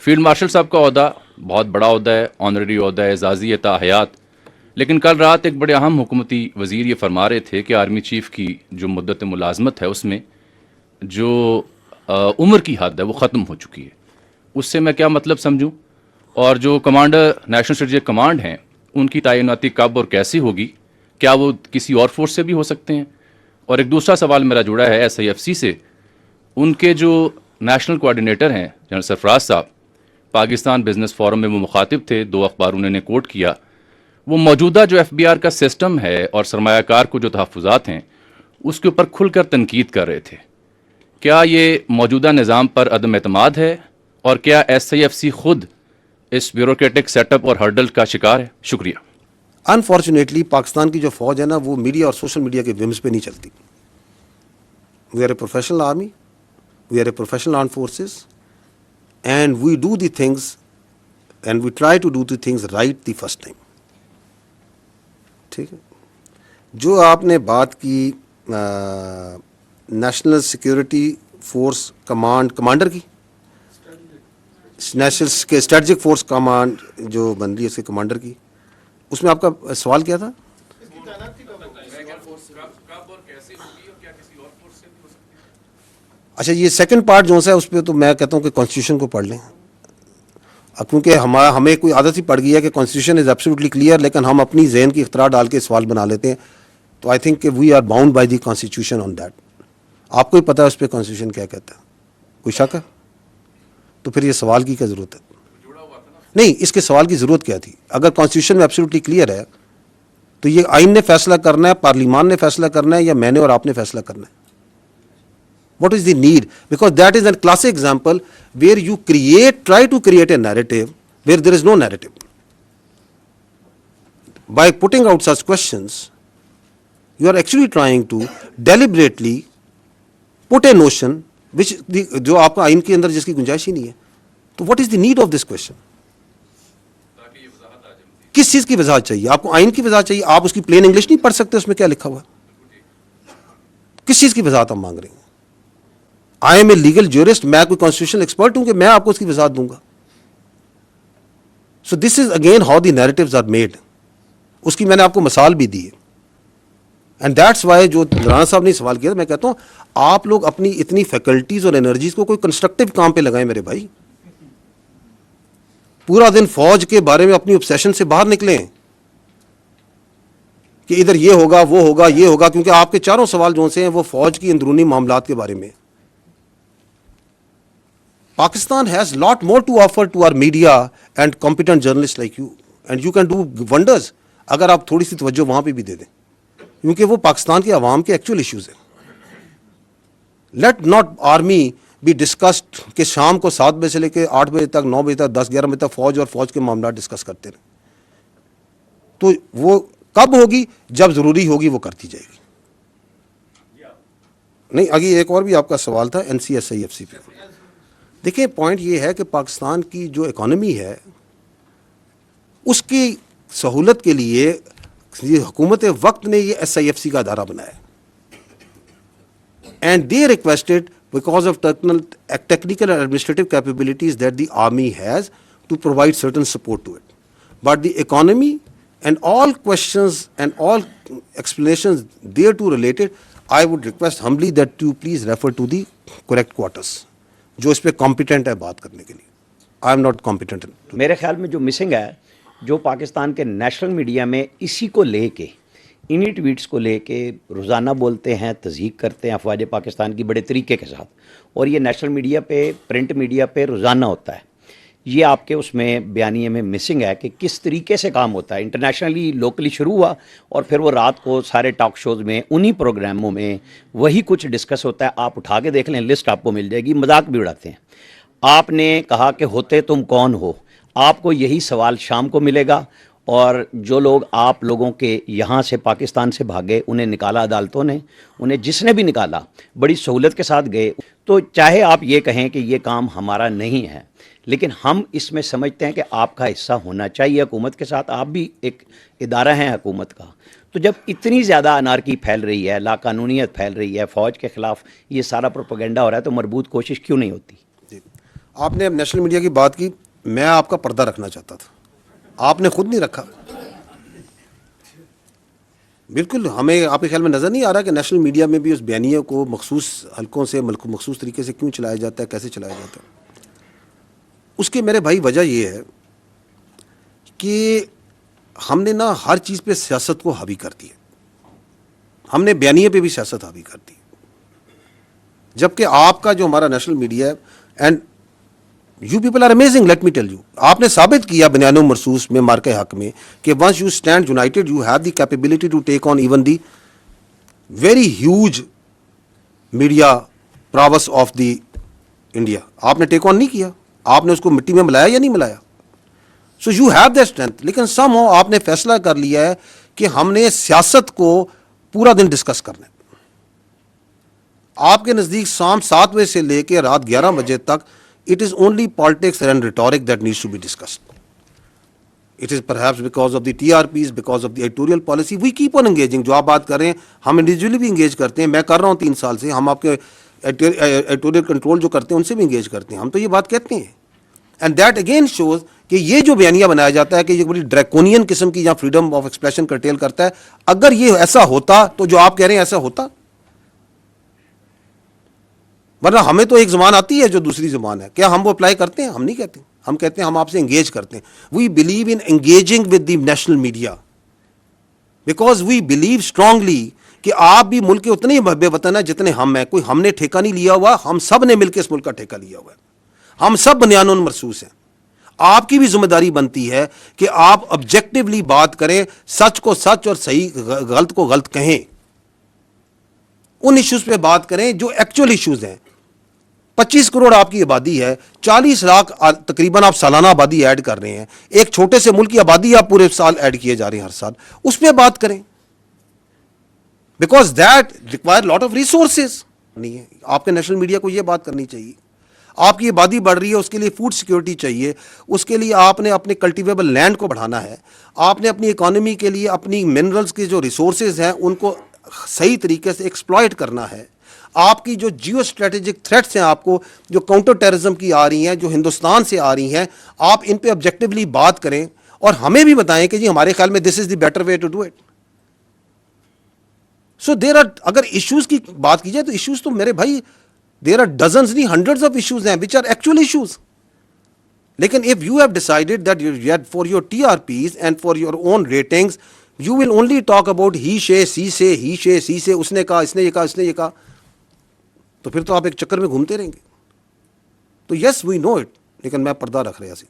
Field marshal صاحب کا عہدہ بہت بڑا عہدہ ہے، آنریری عہدہ ہے، اعزازی تا حیات. لیکن کل رات ایک بڑے اہم حکومتی وزیر یہ فرما رہے تھے کہ آرمی چیف کی جو مدت ملازمت ہے اس میں جو عمر کی حد ہے وہ ختم ہو چکی ہے. اس سے میں کیا مطلب سمجھوں؟ اور جو کمانڈر نیشنل اسٹریٹجک کمانڈ ہیں ان کی تعیناتی کب اور کیسی ہوگی؟ کیا وہ کسی اور فورس سے بھی ہو سکتے ہیں؟ اور ایک دوسرا سوال میرا جڑا ہے ایس آئی ایف سی سے. ان کے جو نیشنل کوآرڈینیٹر ہیں جنرل سرفراز صاحب، پاکستان بزنس فورم میں وہ مخاطب تھے، 2 اخباروں نے کوٹ کیا. وہ موجودہ جو ایف بی آر کا سسٹم ہے اور سرمایہ کار کو جو تحفظات ہیں اس کے اوپر کھل کر تنقید کر رہے تھے. کیا یہ موجودہ نظام پر عدم اعتماد ہے؟ اور کیا ایس آئی ایف سی خود اس بیوروکریٹک سیٹ اپ اور ہرڈل کا شکار ہے؟ شکریہ. انفارچونیٹلی پاکستان کی جو فوج ہے نا وہ میڈیا اور سوشل میڈیا کے ومز پہ نہیں چلتی. We are a professional army, we are a professional armed forces, and we do the things and we try to do the things right the first time. ٹھیک ہے. جو آپ نے بات کی نیشنل سیکورٹی فورس کمانڈر کی, national strategic force command جو بن رہی ہے اس کے کمانڈر کی, اس میں آپ کا سوال کیا تھا؟ اچھا, یہ سیکنڈ پارٹ جو ہے اس پہ تو میں کہتا ہوں کہ کانسٹیٹیوشن کو پڑھ لیں, کیونکہ ہمیں کوئی عادت ہی پڑ گئی ہے کہ کانسٹیٹیوشن از ایبسلیوٹلی کلیئر لیکن ہم اپنی ذہن کی اختراع ڈال کے سوال بنا لیتے ہیں. تو آئی تھنک کہ we are bound by the constitution on that. آپ کو ہی پتہ ہے اس پہ کانسٹیٹیوشن کیا کہتا ہے, کوئی شک ہے؟ تو پھر یہ سوال کی کیا ضرورت ہے؟ نہیں, اس کے سوال کی ضرورت کیا تھی؟ اگر کانسٹیٹیوشن میں ایبسلیوٹلی کلیئر ہے تو یہ آئین نے فیصلہ کرنا ہے, پارلیمان نے فیصلہ کرنا ہے, یا میں نے اور آپ نے فیصلہ کرنا ہے؟ What is the need? Because that is a classic example where you try to create a narrative where there is no narrative. By putting out such questions, you are actually trying to deliberately put a notion which جو آپ کا آئین کے اندر جس کی گنجائش ہی نہیں ہے. تو what is the need of this question? کس چیز کی وضاحت چاہیے آپ کو؟ آئین کی وضاحت چاہیے. آپ اس کی پلین انگلش نہیں پڑھ سکتے, اس میں کیا لکھا ہوا ہے؟ کس چیز کی وضاحت ہم مانگ رہے ہیں؟ I am a legal jurist, میں کوئی کانسٹیٹیوشنل ایکسپرٹ ہوں کہ میں آپ کو اس کی وضاحت دوں گا؟ So this is again how the narratives are made. اس کی میں نے آپ کو مثال بھی دی ہے. اینڈ دیٹس وائی جو رانا صاحب نے سوال کیا, میں کہتا ہوں آپ لوگ اپنی اتنی فیکلٹیز اور انرجیز کو کوئی کنسٹرکٹیو کام پہ لگائیں میرے بھائی. پورا دن فوج کے بارے میں اپنی obsession سے باہر نکلیں کہ ادھر یہ ہوگا وہ ہوگا یہ ہوگا, کیونکہ آپ کے چاروں سوال جو سے ہیں وہ فوج کی اندرونی معاملات کے بارے میں. Pakistan has lot more to offer to our media and competent journalists like you, and you can do wonders اگر آپ تھوڑی سی توجہ وہاں پہ بھی دے دیں, کیونکہ وہ پاکستان کے عوام کے ایکچوئل ایشوز ہیں. Let not army be discussed کہ شام کو 7 بجے سے لے کے 8 بجے تک 9 بجے تک 10-11 بجے تک فوج اور فوج کے معاملات ڈسکس کرتے رہیں. تو وہ کب ہوگی؟ جب ضروری ہوگی وہ کرتی جائے گی. نہیں, آگے ایک اور بھی آپ کا سوال تھا NCSIFC پہ. دیکھیں پوائنٹ یہ ہے کہ پاکستان کی جو اکانومی ہے اس کی سہولت کے لیے حکومت وقت نے یہ SIFC کا ادارہ بنایا, and they requested because of technical and administrative capabilities that the army has to provide certain support to it. But the economy and all questions and all explanations there to related, I would request humbly that to please refer to the correct quarters جو اس پہ competent ہے بات کرنے کے لیے. I am not competent. میرے خیال میں جو مسنگ ہے, جو پاکستان کے نیشنل میڈیا میں اسی کو لے کے, انہی ٹویٹس کو لے کے روزانہ بولتے ہیں, تضحیق کرتے ہیں افواج پاکستان کی بڑے طریقے کے ساتھ, اور یہ نیشنل میڈیا پہ, پرنٹ میڈیا پہ روزانہ ہوتا ہے. یہ آپ کے اس میں بیانیے میں مسنگ ہے کہ کس طریقے سے کام ہوتا ہے. انٹرنیشنلی لوکلی شروع ہوا اور پھر وہ رات کو سارے ٹاک شوز میں انہی پروگراموں میں وہی کچھ ڈسکس ہوتا ہے. آپ اٹھا کے دیکھ لیں, لسٹ آپ کو مل جائے گی. مذاق بھی اڑاتے ہیں. آپ نے کہا کہ ہوتے تم کون ہو, آپ کو یہی سوال شام کو ملے گا, اور جو لوگ آپ لوگوں کے یہاں سے پاکستان سے بھاگے انہیں نکالا عدالتوں نے, انہیں جس نے بھی نکالا بڑی سہولت کے ساتھ گئے. تو چاہے آپ یہ کہیں کہ یہ کام ہمارا نہیں ہے, لیکن ہم اس میں سمجھتے ہیں کہ آپ کا حصہ ہونا چاہیے حکومت کے ساتھ. آپ بھی ایک ادارہ ہیں حکومت کا. تو جب اتنی زیادہ انارکی پھیل رہی ہے, لا قانونیت پھیل رہی ہے, فوج کے خلاف یہ سارا پروپیگنڈا ہو رہا ہے, تو مربوط کوشش کیوں نہیں ہوتی؟ آپ نے نیشنل میڈیا کی بات کی, میں آپ کا پردہ رکھنا چاہتا تھا, آپ نے خود نہیں رکھا. بالکل ہمیں آپ کے خیال میں نظر نہیں آ رہا کہ نیشنل میڈیا میں بھی اس بیانیے کو مخصوص حلقوں سے مخصوص طریقے سے کیوں چلایا جاتا ہے, کیسے چلایا جاتا ہے. اس کے میرے بھائی وجہ یہ ہے کہ ہم نے نا ہر چیز پہ سیاست کو حاوی کر دیا. ہم نے بیانیے پہ بھی سیاست حاوی کر دی, جبکہ آپ کا جو ہمارا نیشنل میڈیا ہے, and you people are amazing, let me tell you, آپ نے ثابت کیا بنیان و مرصوص میں مارکہ حق میں کہ once you stand united you have the capability to take on even the very huge media prowess of the India. آپ نے ٹیک آن نہیں کیا, آپ نے اس کو مٹی میں ملایا یا نہیں ملایا. So you have the strength, لیکن سم ہو آپ نے فیصلہ کر لیا ہے کہ ہم نے سیاست کو پورا دن ڈسکس کرنا ہے. آپ کے نزدیک شام 7 بجے سے لے کے رات 11 بجے تک it is only politics and rhetoric that needs to be discussed. It is perhaps because of the TRPs, because of the editorial policy, we keep on engaging. جو آپ بات کر رہے ہیں ہم انڈیویجولی بھی انگیج کرتے ہیں, میں کر رہا ہوں 3 سال سے, ہم آپ کے ایڈیٹوریل کنٹرول جو کرتے ہیں ان سے بھی انگیج کرتے ہیں, ہم تو یہ بات کہتے ہیں. اینڈ دیٹ اگین شوز کہ یہ جو بیانیہ بنایا جاتا ہے کہ یہ بڑی ڈریکونین قسم کی یا فریڈم آف ایکسپریشن کرٹیل کرتا ہے, اگر یہ ایسا ہوتا تو جو آپ کہہ رہے ہیں ایسا ہوتا, ورنہ ہمیں تو ایک زبان آتی ہے جو دوسری زبان ہے, کیا ہم وہ اپلائی کرتے ہیں؟ ہم نہیں کہتے, ہم کہتے ہیں ہم آپ سے انگیج کرتے ہیں. We believe in engaging with the national media because we believe strongly کہ آپ بھی ملک کے اتنے ہی بے وطن ہیں جتنے ہم ہیں. کوئی ہم نے ٹھیکہ نہیں لیا ہوا, ہم سب نے مل کے اس ملک کا ٹھیکہ لیا ہوا ہے, ہم سب بنیان مرصوص ہیں. آپ کی بھی ذمہ داری بنتی ہے کہ آپ آبجیکٹولی بات کریں, سچ کو سچ اور صحیح غلط کو غلط کہیں, ان ایشوز پہ بات کریں جو ایکچوئل ایشوز ہیں. 25 کروڑ آپ کی آبادی ہے, 40 لاکھ تقریباً آپ سالانہ آبادی ایڈ کر رہے ہیں, ایک چھوٹے سے ملک کی آبادی آپ پورے سال ایڈ کیے جا رہے ہیں ہر سال, اس پہ بات کریں because that require lot of resources. نہیں ہے, آپ کے نیشنل میڈیا کو یہ بات کرنی چاہیے. آپ کی آبادی بڑھ رہی ہے, اس کے لیے فوڈ سیکیورٹی چاہیے, اس کے لیے آپ نے اپنے کلٹیویبل لینڈ کو بڑھانا ہے, آپ نے اپنی اکانومی کے لیے اپنی منرلز کے جو ریسورسز ہیں ان کو صحیح طریقے سے ایکسپلائٹ کرنا ہے. آپ کی جو جیو اسٹریٹجک تھریٹس ہیں آپ کو, جو کاؤنٹر ٹیررزم کی آ رہی ہیں, جو ہندوستان سے آ رہی ہیں, آپ ان پہ آبجیکٹولی بات کریں اور ہمیں بھی بتائیں کہ جی ہمارے خیال میں this is the better way to do it. So there are, اگر ایشوز کی بات کی جائے تو ایشوز تو میرے بھائی دیر آر ڈزنز نہیں ہنڈریڈز آف ایشوز ہیں وچ آر ایکچوئل ایشوز. لیکن if you have decided that for your TRPs and for your own ratings you will only talk about ہی شے سی سے, ہی شے سی سے, اس نے کہا, اس نے یہ کہا, اس نے یہ کہا, تو پھر تو آپ ایک چکر میں گھومتے رہیں گے. تو یس وی نو اٹ, لیکن میں پردہ رکھ رہا سی.